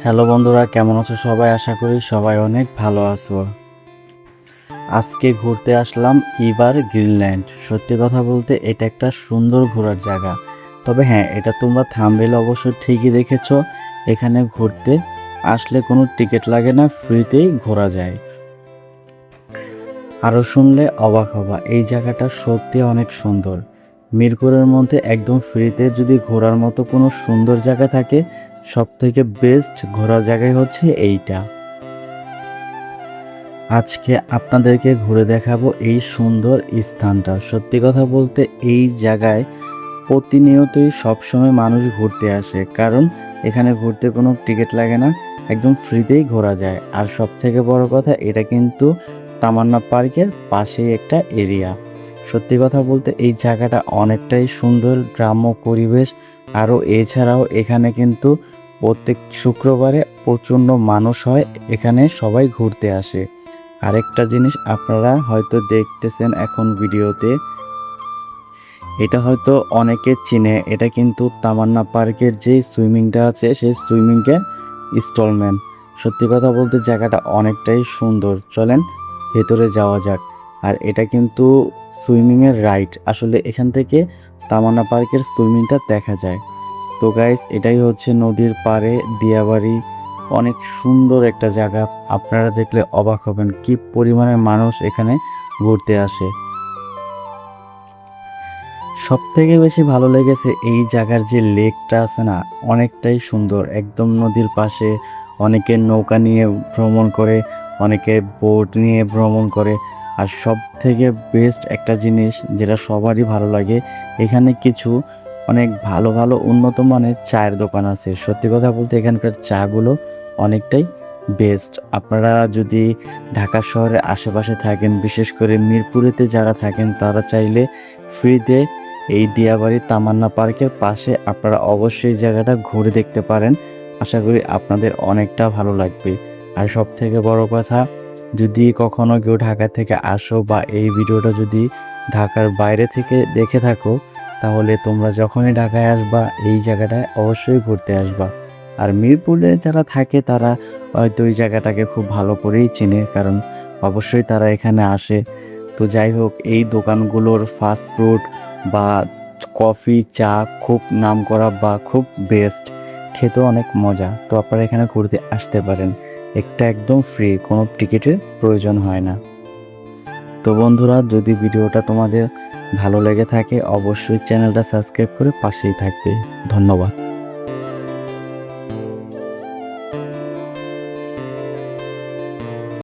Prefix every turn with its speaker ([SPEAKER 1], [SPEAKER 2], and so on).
[SPEAKER 1] Hello বন্ধুরা, কেমন আছো সবাই? আশা করি সবাই অনেক ভালো আছো। আজকে ঘুরতে আসলাম ইবার গ্রিনল্যান্ড। সত্যি কথা বলতে এটা একটা সুন্দর ঘোরার জায়গা। তবে হ্যাঁ, এটা তোমরা থাম্বনেলে অবশ্য ঠিকই দেখেছো। এখানে ঘুরতে আসলে কোনো টিকিট লাগে না, ফ্রিতেই ঘোরা যায়। আরও শুনলে অবাক হবা, এই জায়গাটা সত্যি অনেক সুন্দর। মিরপুরের মধ্যে একদম ফ্রিতে যদি ঘোরার মতো কোনো সুন্দর জায়গা থাকে, সবথেকে বেস্ট ঘোরার জায়গায় হচ্ছে এইটা। আজকে আপনাদেরকে ঘুরে দেখাবো এই সুন্দর স্থানটা। সত্যি কথা বলতে এই জায়গায় প্রতিনিয়তই সবসময় মানুষ ঘুরতে আসে, কারণ এখানে ঘুরতে কোনো টিকিট লাগে না, একদম ফ্রিতেই ঘোরা যায়। আর সব থেকে বড় কথা, এটা কিন্তু তামান্না পার্কের পাশেই একটা এরিয়া। সত্যি কথা বলতে এই জায়গাটা অনেকটাই সুন্দর, গ্রাম্য পরিবেশ। আরও এছাড়াও এখানে কিন্তু প্রত্যেক শুক্রবারে প্রচণ্ড মানুষ হয়, এখানে সবাই ঘুরতে আসে। আরেকটা জিনিস আপনারা হয়তো দেখতেছেন এখন ভিডিওতে, এটা হয়তো অনেকে চিনে, এটা কিন্তু তামান্না পার্কের যে সুইমিংটা আছে সেই সুইমিংয়ের ইনস্টলমেন্ট। সত্যি কথা বলতে জায়গাটা অনেকটাই সুন্দর, চলেন ভেতরে যাওয়া যাক। আর এটা কিন্তু সুইমিংয়ের রাইড, আসলে এখান থেকে তামান্না পার্কের সুইমিংটা দেখা যায়। তো গাইস, এটাই হচ্ছে নদীর পাড়ে দিয়াবাড়ি। অনেক সুন্দর একটা জায়গা, আপনারা দেখলে অবাক হবেন কি পরিমাণে মানুষ এখানে ঘুরতে আসে। সব থেকে বেশি ভালো লেগেছে এই জায়গার যে লেকটা আছে না, অনেকটাই সুন্দর, একদম নদীর পাশে। অনেকে নৌকা নিয়ে ভ্রমণ করে, অনেকে বোট নিয়ে ভ্রমণ করে। আর সব থেকে বেস্ট একটা জিনিস যেটা সবারই ভালো লাগে, এখানে কিছু অনেক ভালো ভালো উন্নত মানের চায়ের দোকান আছে। সত্যি কথা বলতে এখানকার চাগুলো অনেকটাই বেস্ট। আপনারা যদি ঢাকা শহরের আশেপাশে থাকেন, বিশেষ করে মিরপুরেতে যারা থাকেন, তারা চাইলে ফ্রিতে এই দিয়াবাড়ি তামান্না পার্কের পাশে আপনারা অবশ্যই জায়গাটা ঘুরে দেখতে পারেন। আশা করি আপনাদের অনেকটা ভালো লাগবে। আর সব থেকে বড় কথা, যদি কখনো কেউ ঢাকা থেকে আসো বা এই ভিডিওটা যদি ঢাকার বাইরে থেকে দেখে থাকো, তাহলে তোমরা যখনই ঢাকায় আসবা এই জায়গাটায় অবশ্যই ঘুরতে আসবা। আর মিরপুরে যারা থাকে তারা হয়তো ওই জায়গাটাকে খুব ভালো করেই চেনে, কারণ অবশ্যই তারা এখানে আসে। তো যাই হোক, এই দোকানগুলোর ফাস্ট ফুড বা কফি চা খুব নামকরা বা খুব বেস্ট, খেতেও অনেক মজা। তো আপনারা এখানে ঘুরতে আসতে পারেন, একটা একদম ফ্রি, কোনো টিকিটের প্রয়োজন হয় না। তো বন্ধুরা, যদি ভিডিওটা তোমাদের ভালো লেগে থাকে অবশ্যই চ্যানেলটা সাবস্ক্রাইব করে পাশেই থাকবে। ধন্যবাদ।